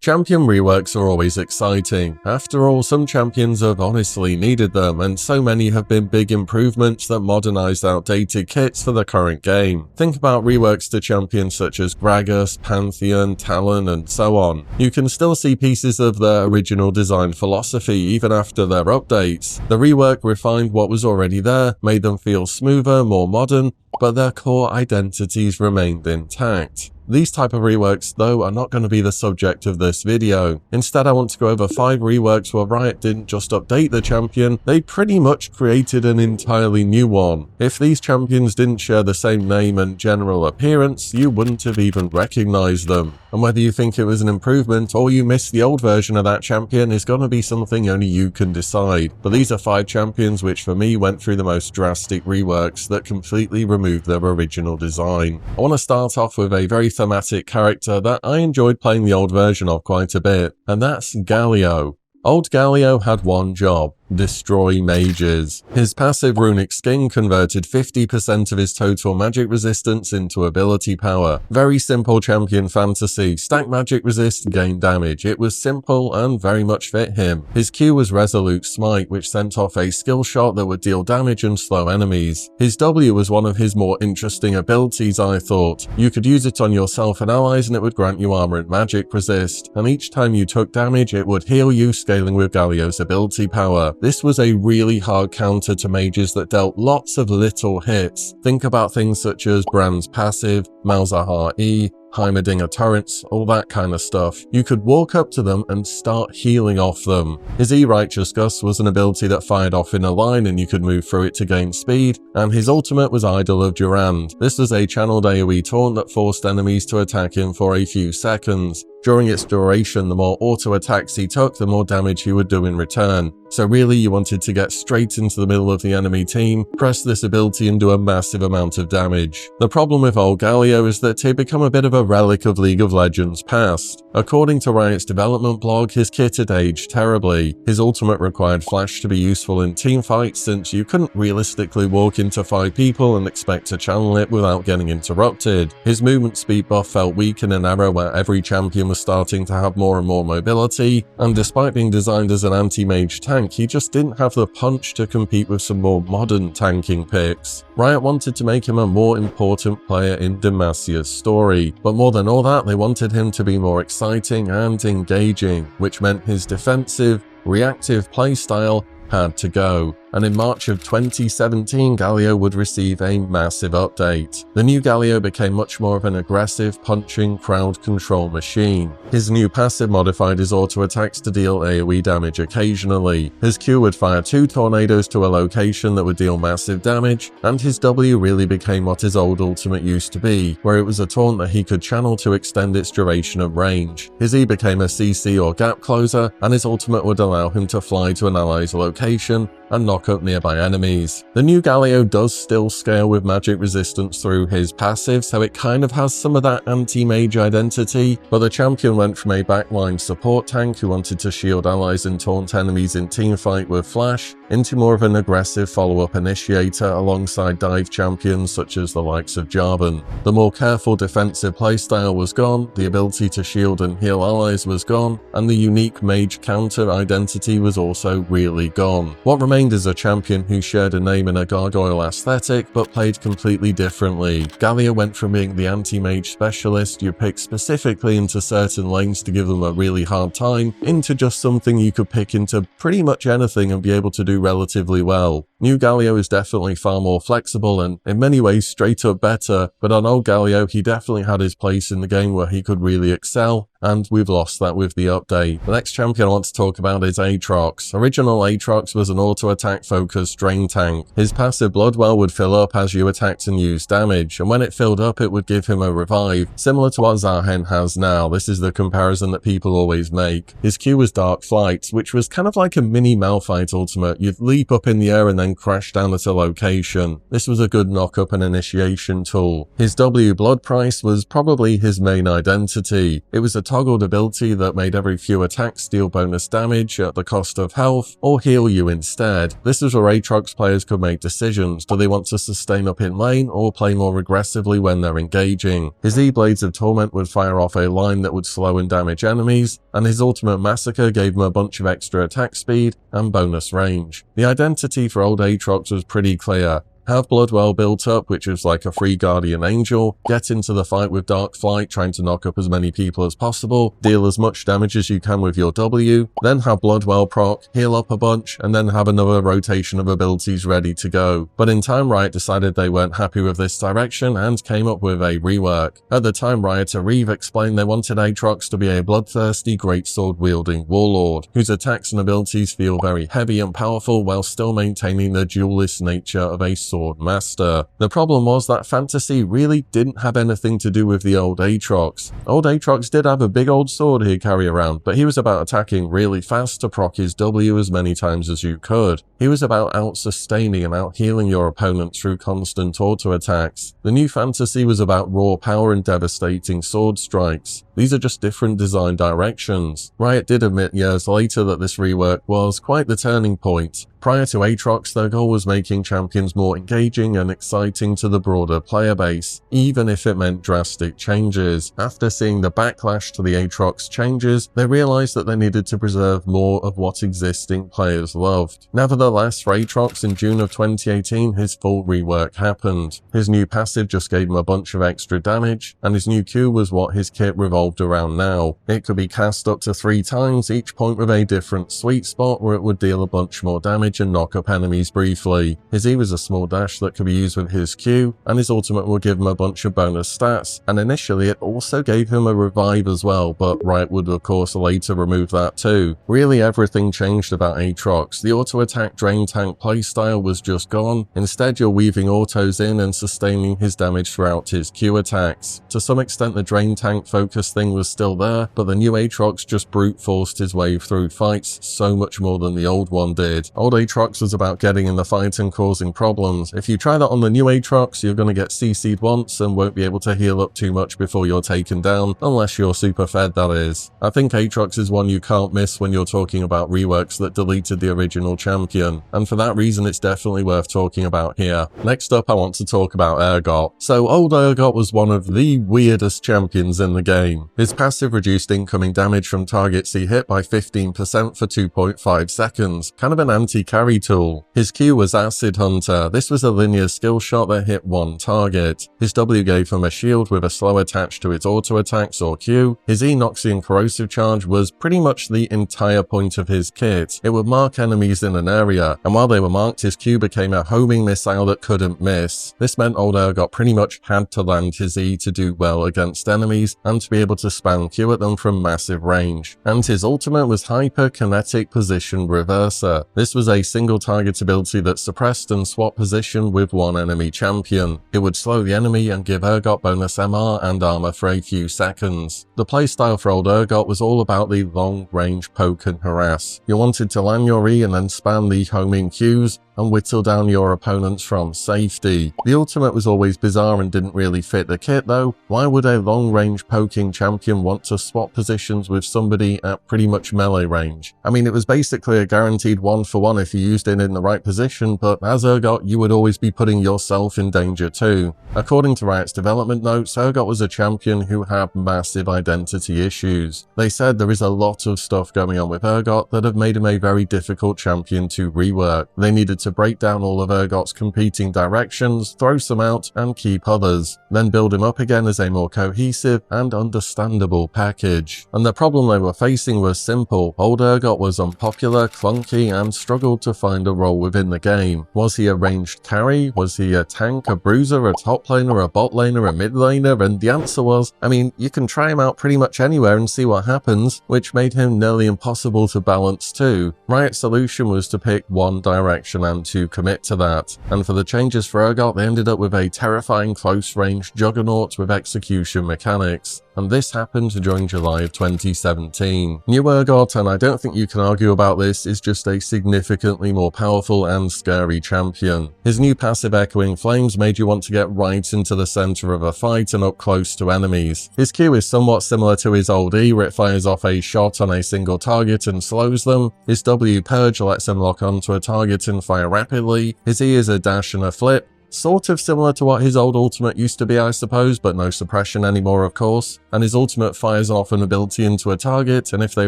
Champion reworks are always exciting. After all, some champions have honestly needed them, and so many have been big improvements that modernized outdated kits for the current game. Think about reworks to champions such as Gragas, Pantheon, Talon, and so on. You can still see pieces of their original design philosophy even after their updates. The rework refined what was already there, made them feel smoother, more modern, but their core identities remained intact. These type of reworks, though, are not going to be the subject of this video. Instead, I want to go over 5 reworks where Riot didn't just update the champion, they pretty much created an entirely new one. If these champions didn't share the same name and general appearance, you wouldn't have even recognized them. And whether you think it was an improvement or you missed the old version of that champion is going to be something only you can decide. But these are 5 champions which for me went through the most drastic reworks that completely removed their original design. I want to start off with a very thematic character that I enjoyed playing the old version of quite a bit, and that's Galio. Old Galio had one job: destroy mages. His passive runic skin converted 50% of his total magic resistance into ability power. Very simple champion fantasy. Stack magic resist, gain damage. It was simple and very much fit him. His Q was Resolute Smite, which sent off a skill shot that would deal damage and slow enemies. His W was one of his more interesting abilities, I thought. You could use it on yourself and allies and it would grant you armor and magic resist. And each time you took damage, it would heal you, scaling with Galio's ability power. This was a really hard counter to mages that dealt lots of little hits. Think about things such as Brand's passive, Malzahar E, Heimerdinger turrets, all that kind of stuff. You could walk up to them and start healing off them. His E-Righteous Gust was an ability that fired off in a line and you could move through it to gain speed, and his ultimate was Idol of Durand. This was a channeled AoE taunt that forced enemies to attack him for a few seconds. During its duration, the more auto attacks he took, the more damage he would do in return. So really, you wanted to get straight into the middle of the enemy team, press this ability and do a massive amount of damage. The problem with old Galio is that he'd become a bit of a relic of League of Legends past. According to Riot's development blog, his kit had aged terribly. His ultimate required flash to be useful in teamfights, since you couldn't realistically walk into 5 people and expect to channel it without getting interrupted. His movement speed buff felt weak in an era where every champion was starting to have more and more mobility, and despite being designed as an anti-mage tank, he just didn't have the punch to compete with some more modern tanking picks. Riot wanted to make him a more important player in Demacia's story, but more than all that, they wanted him to be more exciting and engaging, which meant his defensive, reactive playstyle had to go. And in March of 2017, Galio would receive a massive update. The new Galio became much more of an aggressive, punching, crowd control machine. His new passive modified his auto attacks to deal AoE damage occasionally. His Q would fire 2 tornadoes to a location that would deal massive damage, and his W really became what his old ultimate used to be, where it was a taunt that he could channel to extend its duration and range. His E became a CC or gap closer, and his ultimate would allow him to fly to an ally's location and knock up nearby enemies. The new Galio does still scale with magic resistance through his passive, so it kind of has some of that anti-mage identity, but the champion went from a backline support tank who wanted to shield allies and taunt enemies in teamfight with flash, into more of an aggressive follow-up initiator alongside dive champions such as the likes of Jarvan. The more careful defensive playstyle was gone, the ability to shield and heal allies was gone, and the unique mage counter identity was also really gone. What remained as a champion who shared a name in a gargoyle aesthetic but played completely differently. Galio went from being the anti-mage specialist you pick specifically into certain lanes to give them a really hard time, into just something you could pick into pretty much anything and be able to do relatively well. New Galio is definitely far more flexible and in many ways straight up better, but on old Galio he definitely had his place in the game where he could really excel, and we've lost that with the update. The next champion I want to talk about is Aatrox. Original Aatrox was an auto-attack focused drain tank. His passive Bloodwell would fill up as you attacked and used damage, and when it filled up it would give him a revive, similar to what Zahen has now. This is the comparison that people always make. His Q was Dark Flight, which was kind of like a mini Malphite ultimate. You'd leap up in the air and then then crash down at a location. This was a good knock-up and initiation tool. His W blood price was probably his main identity. It was a toggled ability that made every few attacks deal bonus damage at the cost of health or heal you instead. This is where Aatrox players could make decisions. Do they want to sustain up in lane or play more aggressively when they're engaging? His E-Blades of Torment would fire off a line that would slow and damage enemies, and his Ultimate Massacre gave him a bunch of extra attack speed and bonus range. The identity for old Aatrox was pretty clear. Have blood well built up, which is like a free guardian angel, get into the fight with Dark Flight, trying to knock up as many people as possible, deal as much damage as you can with your W, then have blood well proc, heal up a bunch, and then have another rotation of abilities ready to go. But in time, Riot decided they weren't happy with this direction and came up with a rework. At the time, Rioter Reeve explained they wanted Aatrox to be a bloodthirsty, greatsword-wielding warlord, whose attacks and abilities feel very heavy and powerful while still maintaining the duelist nature of a sword master. The problem was that fantasy really didn't have anything to do with the old Aatrox. Old Aatrox did have a big old sword he'd carry around, but he was about attacking really fast to proc his W as many times as you could. He was about out-sustaining and out-healing your opponent through constant auto-attacks. The new fantasy was about raw power and devastating sword strikes. These are just different design directions. Riot did admit years later that this rework was quite the turning point. Prior to Aatrox, their goal was making champions more engaging and exciting to the broader player base, even if it meant drastic changes. After seeing the backlash to the Aatrox changes, they realized that they needed to preserve more of what existing players loved. Nevertheless, for Aatrox in June of 2018, his full rework happened. His new passive just gave him a bunch of extra damage, and his new Q was what his kit revolved around now. It could be cast up to 3 times, each point with a different sweet spot where it would deal a bunch more damage and knock up enemies briefly. His E was a small dash that could be used with his Q, and his ultimate would give him a bunch of bonus stats, and initially it also gave him a revive as well, but Riot would of course later remove that too. Really everything changed about Aatrox. The auto attack drain tank playstyle was just gone. Instead you're weaving autos in and sustaining his damage throughout his Q attacks. To some extent the drain tank focus thing was still there, but the new Aatrox just brute forced his way through fights so much more than the old one did. Old Aatrox was about getting in the fight and causing problems. If you try that on the new Aatrox, you're going to get CC'd once and won't be able to heal up too much before you're taken down, unless you're super fed, that is. I think Aatrox is one you can't miss when you're talking about reworks that deleted the original champion, and for that reason it's definitely worth talking about here. Next up I want to talk about Urgot. So old Urgot was one of the weirdest champions in the game. His passive reduced incoming damage from targets he hit by 15% for 2.5 seconds, kind of an anti-carry tool. His Q was Acid Hunter. This was a linear skill shot that hit one target. His W gave him a shield with a slow attached to its auto attacks or Q. His E Noxian Corrosive Charge was pretty much the entire point of his kit. It would mark enemies in an area, and while they were marked, his Q became a homing missile that couldn't miss. This meant old Urgot pretty much had to land his E to do well against enemies and to be able to spam Q at them from massive range. And his ultimate was Hyper Kinetic Position Reverser. This was a single target ability that suppressed and swapped position with one enemy champion. It would slow the enemy and give Urgot bonus MR and armor for a few seconds. The playstyle for old Urgot was all about the long range poke and harass. You wanted to land your E and then spam the homing Qs and whittle down your opponents from safety. The ultimate was always bizarre and didn't really fit the kit though. Why would a long-range poking champion want to swap positions with somebody at pretty much melee range? I mean, it was basically a guaranteed 1-for-1 if you used it in the right position, but as Urgot, you would always be putting yourself in danger too. According to Riot's development notes, Urgot was a champion who had massive identity issues. They said there is a lot of stuff going on with Urgot that have made him a very difficult champion to rework. They needed to break down all of Urgot's competing directions, throw some out, and keep others, then build him up again as a more cohesive and understandable package. And the problem they were facing was simple. Old Urgot was unpopular, clunky, and struggled to find a role within the game. Was he a ranged carry? Was he a tank, a bruiser, a top laner, a bot laner, a mid laner? And the answer was, I mean, you can try him out pretty much anywhere and see what happens, which made him nearly impossible to balance too. Riot's solution was to pick one direction and to commit to that. And for the changes for Urgot, they ended up with a terrifying close-range juggernaut with execution mechanics. and this happened during July of 2017. New Urgot, and I don't think you can argue about this, is just a significantly more powerful and scary champion. His new passive Echoing Flames made you want to get right into the center of a fight and up close to enemies. His Q is somewhat similar to his old E, where it fires off a shot on a single target and slows them. His W Purge lets him lock onto a target and fire rapidly. His E is a dash and a flip, sort of similar to what his old ultimate used to be, I suppose, but no suppression anymore, of course. And his ultimate fires off an ability into a target, and if they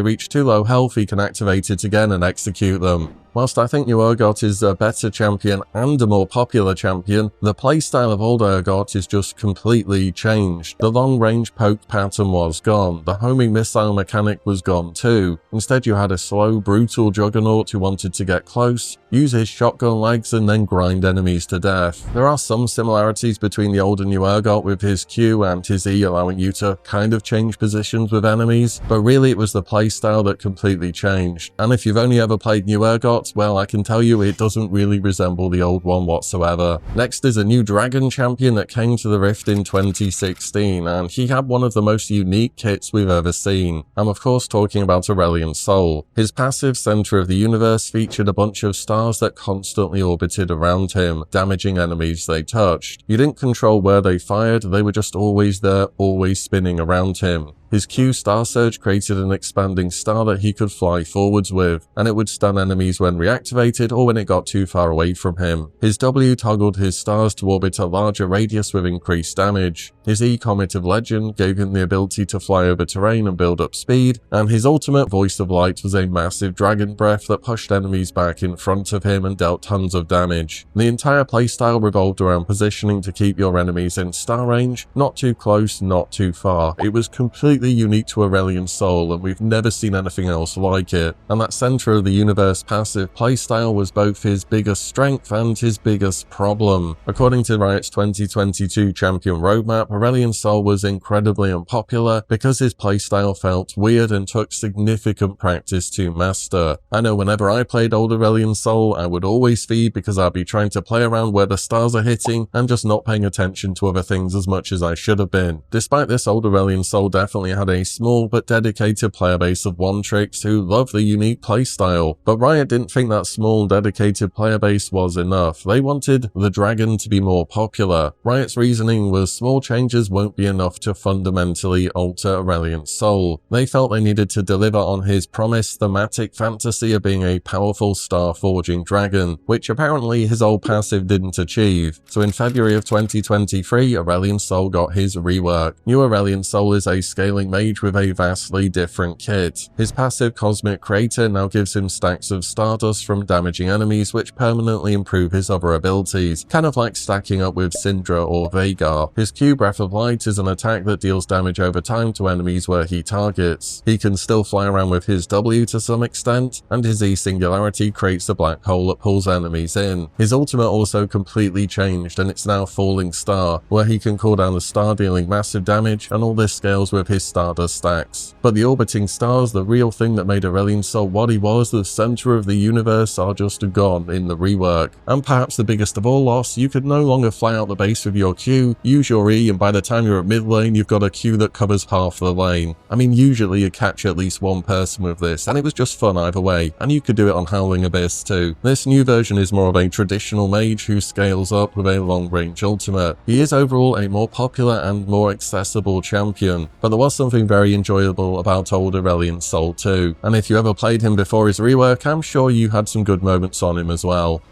reach too low health, he can activate it again and execute them. Whilst I think new Urgot is a better champion and a more popular champion, the playstyle of old Urgot is just completely changed. The long-range poke pattern was gone, the homing missile mechanic was gone too. Instead you had a slow, brutal juggernaut who wanted to get close, use his shotgun legs and then grind enemies to death. There are some similarities between the old and new Urgot, with his Q and his E allowing you to kind of change positions with enemies, but really it was the playstyle that completely changed. And if you've only ever played new Urgot, well, I can tell you it doesn't really resemble the old one whatsoever. Next is a new Dragon champion that came to the Rift in 2016, and he had one of the most unique kits we've ever seen. I'm of course talking about Aurelion Sol. His passive Center of the Universe featured a bunch of stars that constantly orbited around him, damaging enemies they touched. You didn't control where they fired, they were just always there, always spinning around him. His Q Star Surge created an expanding star that he could fly forwards with, and it would stun enemies when reactivated or when it got too far away from him. His W toggled his stars to orbit a larger radius with increased damage. His E Comet of Legend gave him the ability to fly over terrain and build up speed, and his ultimate Voice of Light was a massive dragon breath that pushed enemies back in front of him and dealt tons of damage. The entire playstyle revolved around positioning to keep your enemies in star range, not too close, not too far. It was completely unique to Aurelion Sol, and we've never seen anything else like it. And that Center of the Universe passive playstyle was both his biggest strength and his biggest problem. According to Riot's 2022 champion roadmap, Aurelion Sol was incredibly unpopular because his playstyle felt weird and took significant practice to master. I know whenever I played old Aurelion Sol, I would always feed because I'd be trying to play around where the stars are hitting and just not paying attention to other things as much as I should have been. Despite this, old Aurelion Sol definitely had a small but dedicated player base of one-tricks who loved the unique playstyle, but Riot didn't think that small dedicated player base was enough. They wanted the Dragon to be more popular. Riot's reasoning was small changes won't be enough to fundamentally alter Aurelion Sol. They felt they needed to deliver on his promised thematic fantasy of being a powerful star-forging dragon, which apparently his old passive didn't achieve. So in February of 2023, Aurelion Sol got his rework. New Aurelion Sol is a scaling mage with a vastly different kit. His passive Cosmic Crater now gives him stacks of stardust from damaging enemies, which permanently improve his other abilities, kind of like stacking up with Syndra or Vhagar. His Q Breath of Light is an attack that deals damage over time to enemies where he targets. He can still fly around with his W to some extent, and his E Singularity creates a black hole that pulls enemies in. His ultimate also completely changed, and it's now Falling Star, where he can call down the star dealing massive damage, and all this scales with his Stardust stacks. But the orbiting stars, the real thing that made Aurelion Sol what he was, the center of the universe, are just gone in the rework. And perhaps the biggest of all loss, you could no longer fly out the base with your Q, use your E, and by the time you're at mid lane, you've got a Q that covers half the lane. I mean, usually you catch at least one person with this, and it was just fun either way, and you could do it on Howling Abyss too. This new version is more of a traditional mage who scales up with a long-range ultimate. He is overall a more popular and more accessible champion, but there was something very enjoyable about old Aurelion Sol too, and if you ever played him before his rework, I'm sure you had some good moments on him as well.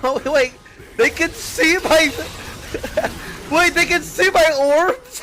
Oh wait, they can see my wait, they can see my orbs.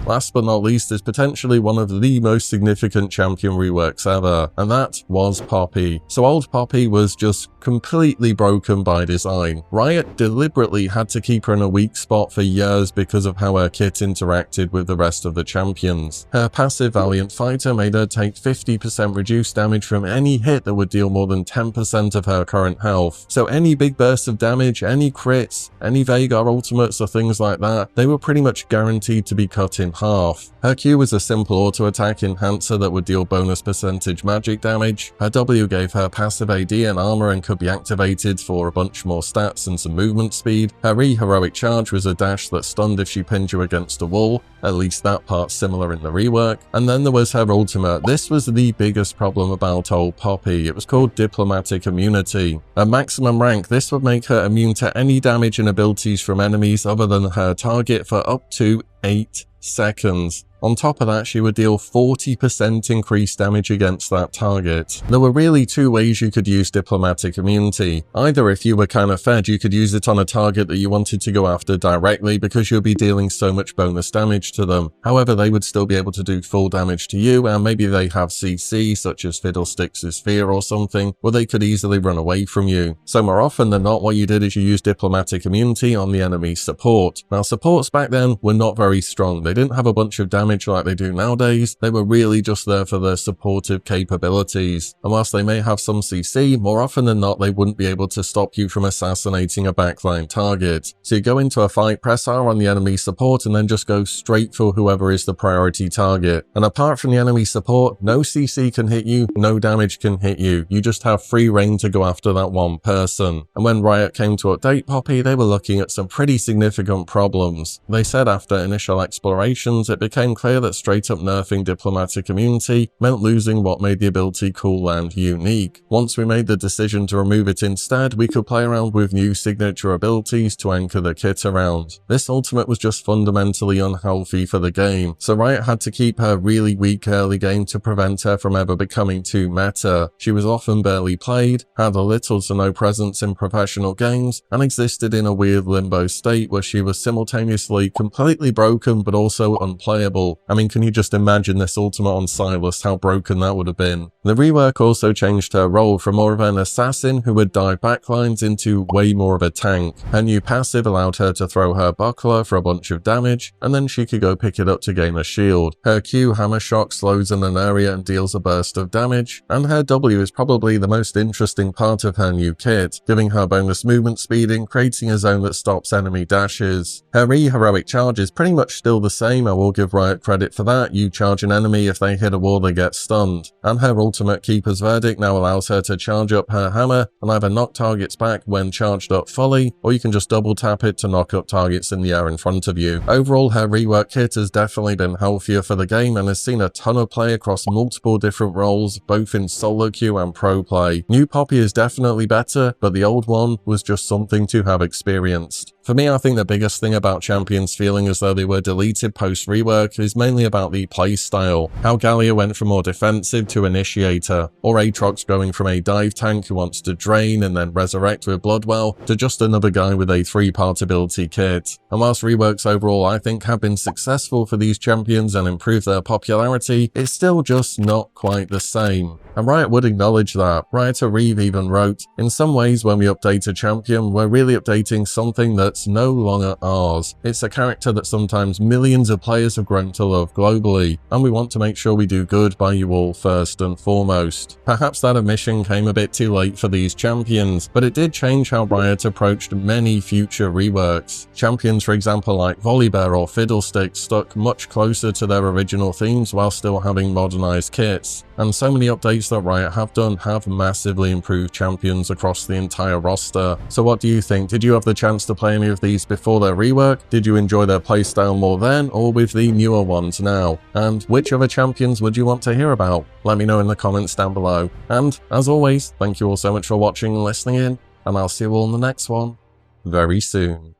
Last but not least is potentially one of the most significant champion reworks ever, and that was Poppy. So old Poppy was just completely broken by design. Riot deliberately had to keep her in a weak spot for years because of how her kit interacted with the rest of the champions. Her passive Valiant Fighter made her take 50% reduced damage from any hit that would deal more than 10% of her current health. So any big bursts of damage, any crits, any Vhagar ultimates or things like that, they were pretty much guaranteed to be cut in half. Her Q was a simple auto-attack enhancer that would deal bonus percentage magic damage. Her W gave her passive AD and armor and could be activated for a bunch more stats and some movement speed. Her E heroic charge was a dash that stunned if she pinned you against a wall, at least that part's similar in the rework. And then there was her ultimate. This was the biggest problem about old Poppy. It was called Diplomatic Immunity. At maximum rank, this would make her immune to any damage and abilities from enemies other than her target for up to 8 seconds. On top of that, she would deal 40% increased damage against that target. There were really two ways you could use Diplomatic Immunity. Either if you were kind of fed, you could use it on a target that you wanted to go after directly because you'll be dealing so much bonus damage to them. However, they would still be able to do full damage to you, and maybe they have CC, such as Fiddlesticks' Sphere or something, where they could easily run away from you. So more often than not, what you did is you used Diplomatic Immunity on the enemy support. Now, supports back then were not very strong. They didn't have a bunch of damage like they do nowadays. They were really just there for their supportive capabilities. And whilst they may have some CC, more often than not they wouldn't be able to stop you from assassinating a backline target. So you go into a fight, press R on the enemy support, and then just go straight for whoever is the priority target. And apart from the enemy support, no CC can hit you, no damage can hit you. You just have free reign to go after that one person. And when Riot came to update Poppy, they were looking at some pretty significant problems. They said after initial explorations, it became clear that straight up nerfing Diplomatic Immunity meant losing what made the ability cool and unique. Once we made the decision to remove it instead, we could play around with new signature abilities to anchor the kit around. This ultimate was just fundamentally unhealthy for the game, so Riot had to keep her really weak early game to prevent her from ever becoming too meta. She was often barely played, had a little to no presence in professional games, and existed in a weird limbo state where she was simultaneously completely broken but also unplayable. I mean, can you just imagine this ultimate on Silas, how broken that would have been? The rework also changed her role from more of an assassin who would dive backlines into way more of a tank. Her new passive allowed her to throw her buckler for a bunch of damage, and then she could go pick it up to gain a shield. Her Q hammer shock slows in an area and deals a burst of damage, and her W is probably the most interesting part of her new kit, giving her bonus movement speed and creating a zone that stops enemy dashes. Her E heroic charge is pretty much still the same. I will give Riot credit for that. You charge an enemy, if they hit a wall they get stunned. And her ultimate Keeper's Verdict now allows her to charge up her hammer and either knock targets back when charged up fully, or you can just double tap it to knock up targets in the air in front of you. Overall, her rework kit has definitely been healthier for the game and has seen a ton of play across multiple different roles, both in solo queue and pro play. New Poppy is definitely better, but the old one was just something to have experienced. For me, I think the biggest thing about champions feeling as though they were deleted post-rework is mainly about the playstyle. How Gallia went from more defensive to initiator, or Aatrox going from a dive tank who wants to drain and then resurrect with Bloodwell to just another guy with a 3-part ability kit. And whilst reworks overall I think have been successful for these champions and improved their popularity, it's still just not quite the same. And Riot would acknowledge that. Rioter Reeve even wrote, "In some ways when we update a champion, we're really updating something that's no longer ours. It's a character that sometimes millions of players have grown to love globally, and we want to make sure we do good by you all first and foremost." Perhaps that admission came a bit too late for these champions, but it did change how Riot approached many future reworks. Champions, for example, like Volibear or Fiddlesticks stuck much closer to their original themes while still having modernized kits. And so many updates that Riot have done have massively improved champions across the entire roster. So what do you think? Did you have the chance to play any of these before their rework? Did you enjoy their playstyle more then, or with the newer ones now? And which other champions would you want to hear about? Let me know in the comments down below. And as always, thank you all so much for watching and listening in, and I'll see you all in the next one very soon.